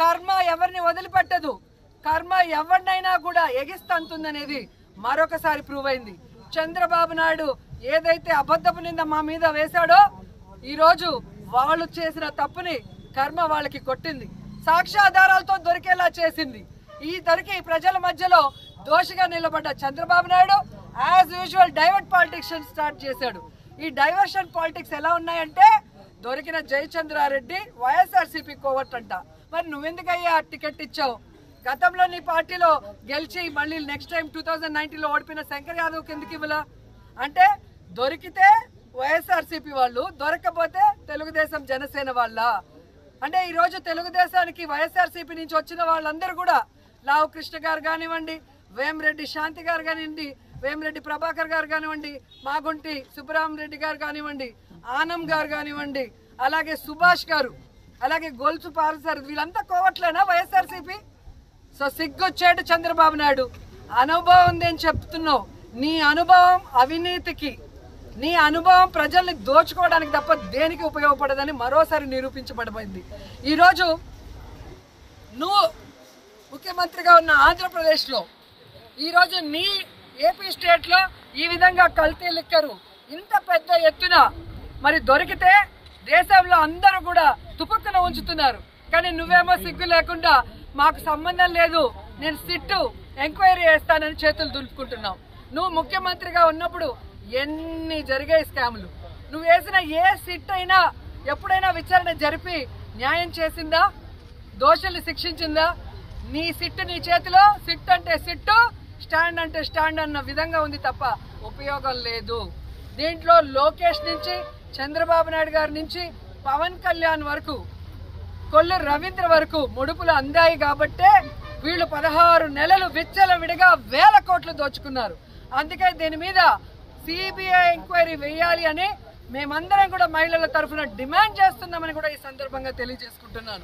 కర్మ ఎవరిని వదిలిపెట్టదు, కర్మ ఎవరినైనా కూడా ఎగిస్తంతుందనేది మరొకసారి ప్రూవ్ అయింది. చంద్రబాబు నాయుడు ఏదైతే అబద్ధపు నింద మా మీద వేశాడో ఈరోజు వాళ్ళు చేసిన తప్పుని కర్మ వాళ్ళకి కొట్టింది, సాక్ష్యాధారాలతో దొరికేలా చేసింది. ఈ దొరికి ప్రజల మధ్యలో దోషిగా నిలబడ్డ Chandrababu Naidu as usual divert politics start చేశాడు. ఈ డైవర్షన్ పాలిటిక్స్ ఎలా ఉన్నాయంటే దొరికిన జయచంద్రారెడ్డి వైఎస్ఆర్సీపీ కోవర్ట్ అంట. మరి నువ్వెందుకయ్యా టికెట్ ఇచ్చావు? గతంలో నీ పార్టీలో గెలిచి మళ్ళీ నెక్స్ట్ టైం 2019లో ఓడిపోయిన శంకర్ యాదవ్ కిందకి ఇవ్వలా అంటే దొరికితే వైఎస్ఆర్సీపీ వాళ్ళు, దొరకకపోతే తెలుగుదేశం జనసేన వాళ్ళ అంటే ఈరోజు తెలుగుదేశానికి వైఎస్ఆర్సీపీ నుంచి వచ్చిన వాళ్ళందరూ కూడా లావు కృష్ణ గారు కానివ్వండి, వేమిరెడ్డి శాంతి గారు కానివ్వండి, వేమిరెడ్డి ప్రభాకర్ గారు కానివ్వండి, మాగుంటి సుబ్బరామరెడ్డి గారు కానివ్వండి, ఆనం గారు కానివ్వండి, అలాగే సుభాష్ గారు, అలాగే గొలుసు పారసారు, వీళ్ళంతా కోవట్లేనా వైఎస్ఆర్సీపీ? సో సిగ్గొచ్చేటు చంద్రబాబు నాయుడు, అనుభవం ఉంది అని చెప్తున్నావు. నీ అనుభవం అవినీతికి, నీ అనుభవం ప్రజల్ని దోచుకోవడానికి తప్ప దేనికి ఉపయోగపడదని మరోసారి నిరూపించబడిపోయింది. ఈరోజు నువ్వు ముఖ్యమంత్రిగా ఉన్న ఆంధ్రప్రదేశ్లో ఈరోజు నీ ఏపీ స్టేట్లో ఈ విధంగా కల్తీ లిక్కరు ఇంత పెద్ద ఎత్తున మరి దొరికితే దేశంలో అందరూ కూడా తుపక్కున ఉంచుతున్నారు. కానీ నువ్వేమో సిగ్గు లేకుండా మాకు సంబంధం లేదు, నేను సిట్టు ఎంక్వైరీ చేస్తానని చేతులు దులుపుకుంటున్నావు. నువ్వు ముఖ్యమంత్రిగా ఉన్నప్పుడు ఎన్ని జరిగాయి స్కాములు. నువ్వు వేసిన ఏ సిట్ అయినా ఎప్పుడైనా విచారణ జరిపి న్యాయం చేసిందా? దోషుల్ని శిక్షించిందా? నీ సిట్టు నీ చేతిలో, సిట్ అంటే సిట్టు, స్టాండ్ అంటే స్టాండ్ అన్న విధంగా ఉంది తప్ప ఉపయోగం లేదు. దీంట్లో లోకేష్ నుంచి, చంద్రబాబు నాయుడు గారి నుంచి, పవన్ కళ్యాణ్ వరకు, కొల్లు రవీంద్ర వరకు ముడుపులు అందాయి కాబట్టే వీళ్ళు 16 నెలలు విచ్చలవిడిగా వేల కోట్లు దోచుకున్నారు. అందుకే దీని మీద సిబిఐ ఎంక్వైరీ వేయాలి అని మేమందరం కూడా మహిళల తరఫున డిమాండ్ చేస్తున్నామని కూడా ఈ సందర్భంగా తెలియజేసుకుంటున్నాను.